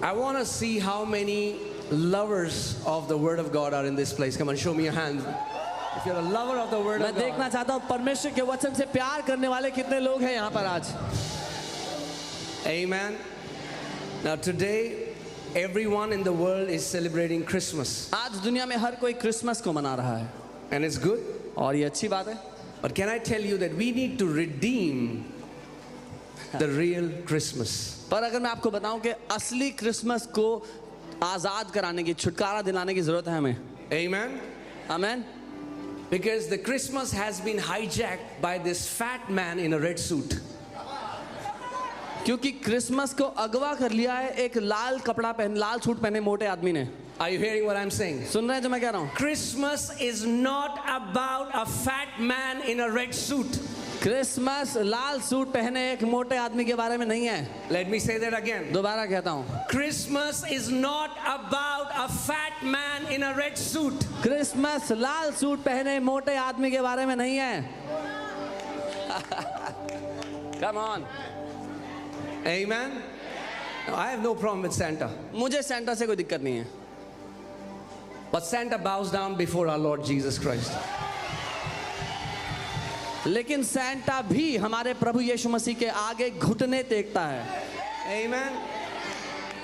I want to see how many lovers of the Word of God are in this place. Come on, show me your hand. If you're a lover of the Word मैं of God. देखना चाहता हूँ परमेश्वर के वचन से प्यार करने वाले कितने लोग हैं यहाँ पर आज. Amen. Now today, everyone in the world is celebrating Christmas. आज दुनिया में हर कोई क्रिसमस को मना रहा है And it's good. और ये अच्छी बात है. But can I tell you that we need to redeem the real Christmas? पर अगर मैं आपको बताऊं कि असली क्रिसमस को आज़ाद कराने की, छुटकारा दिलाने की ज़रूरत है हमें. Amen. Amen. Because the Christmas has been hijacked by this fat man in a red suit. क्योंकि क्रिसमस को अगवा कर लिया है एक लाल कपड़ा पहन, लाल सूट पहने मोटे आदमी ने. Are you hearing what I'm saying? सुन रहे हैं जो मैं कह रहा हूँ? Christmas is not about a fat man in a red suit. Christmas Lal suit पहने एक मोटे आदमी के बारे में नहीं है. Let me say that again. दोबारा कहता हूँ. Christmas is not about a fat man in a red suit. Christmas Lal suit पहने मोटे आदमी के बारे में नहीं है. Come on. Amen. No, I have no problem with Santa. मुझे सेंटा से कोई दिक्कत नहीं है. But Santa bows down before our Lord Jesus Christ. लेकिन सेंटा भी हमारे प्रभु यीशु मसीह के आगे घुटने टेकता है. Amen.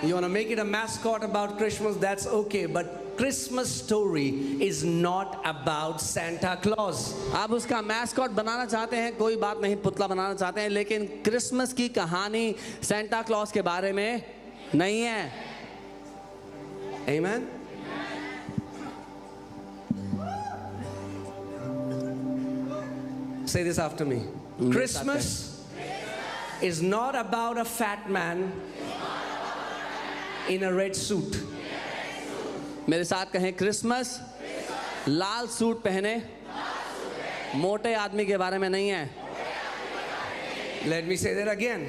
You want to make it a mascot about Christmas? That's okay. But Christmas story is not about Santa Claus. आप उसका मैस्कॉट बनाना चाहते हैं, कोई बात नहीं, पुतला बनाना चाहते हैं, लेकिन क्रिसमस की कहानी सेंटा क्लॉज के बारे में नहीं है. Amen. Say this after me. Christmas is not about a fat man in a red suit. मेरे साथ कहें, क्रिसमस लाल सूट पहने मोटे आदमी के बारे में नहीं है. Let me say that again.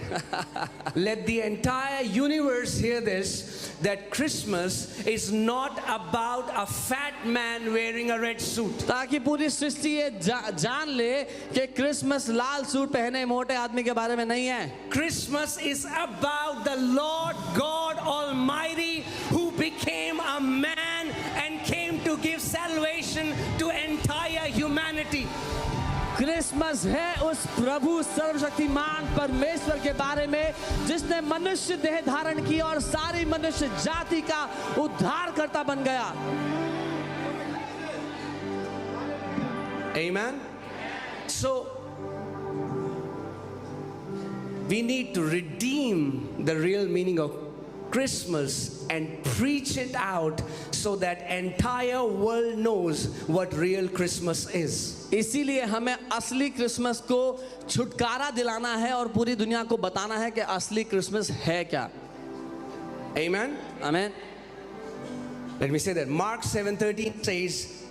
Let the entire universe hear this, that Christmas is not about a fat man wearing a red suit. ताकि पूरी सृष्टि ये जान ले कि क्रिसमस लाल सूट पहने मोटे आदमी के बारे में नहीं है. Christmas is about the Lord God Almighty who became a man and came to give salvation to entire humanity. Christmas है उस प्रभु सर्वशक्तिमान परमेश्वर के बारे में जिसने मनुष्य देह धारण की और सारी मनुष्य जाति का उद्धारकर्ता बन गया. Amen. So we need to redeem the real meaning of Christmas and preach it out so that entire world knows what real Christmas is. इसीलिए हमें असली क्रिसमस को छुटकारा दिलाना है और पूरी दुनिया को बताना है कि असली क्रिसमस है क्या. Amen. Amen. Let me say that Mark 7:13 says,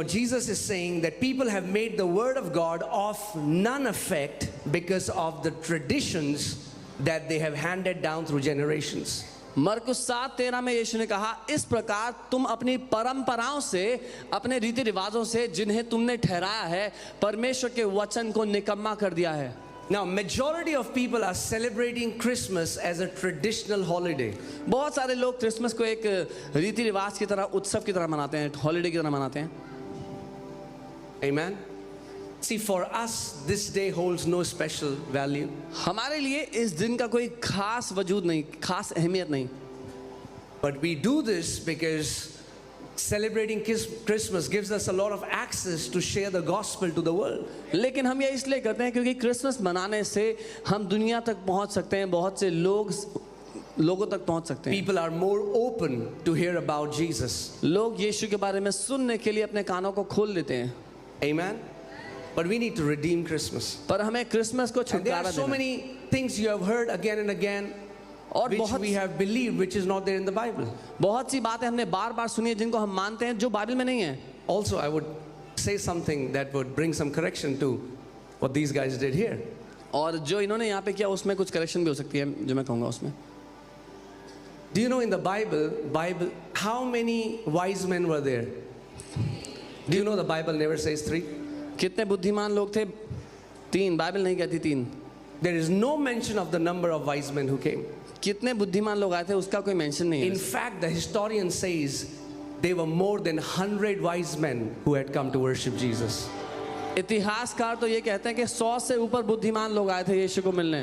Jesus is saying that people have made the word of God of none effect because of the traditions that they have handed down through generations. मरकुस 7:13 में यीशु ने कहा, इस प्रकार तुम अपनी परंपराओं से, अपने रीति रिवाजों से जिन्हें तुमने ठहराया है, परमेश्वर के वचन को निकम्मा कर दिया है. Now, majority of people are celebrating Christmas as a traditional holiday. बहुत सारे लोग क्रिसमस को एक रीति रिवाज की तरह, उत्सव की तरह मनाते हैं, हॉलिडे की तरह मनाते हैं. Amen. See, for us, this day holds no special value. हमारे लिए इस दिन का कोई खास वजूद नहीं, खास अहमियत नहीं. But we do this because celebrating Christmas gives us a lot of access to share the gospel to the world. लेकिन हम ये इसलिए करते हैं क्योंकि क्रिसमस मनाने से हम दुनिया तक पहुंच सकते हैं, बहुत से लोगों तक पहुंच सकते हैं. People are more open to hear about Jesus. लोग यीशु के बारे में सुनने के लिए अपने कानों को खोल लेते हैं. Amen. But we need to redeem Christmas. पर हमें क्रिसमस को And there छुटकारा are so देना. many things you have heard again and again, और which बहुत we have believed, which is not there in the Bible. बहुत सी बातें हमने बार बार सुनी है जिनको हम मानते हैं जो बाइबल में नहीं है. Also, I would say something that would bring some correction to what these guys did here. और जो इन्होंने यहाँ पे किया उसमें कुछ करेक्शन भी हो सकती है जो मैं कहूँगा उसमें. Do you know in the Bible, how many wise men were there? Do you know the Bible never says 3? कितने बुद्धिमान लोग थे? 3. बाइबल नहीं कहती 3. There is no mention of the number of wise men who came. कितने बुद्धिमान लोग आए थे उसका कोई मेंशन नहीं In है. fact, the historian says there were more than 100 wise men who had come to worship Jesus. इतिहासकार तो ये कहते हैं कि 100 से ऊपर बुद्धिमान लोग आए थे यीशु को मिलने.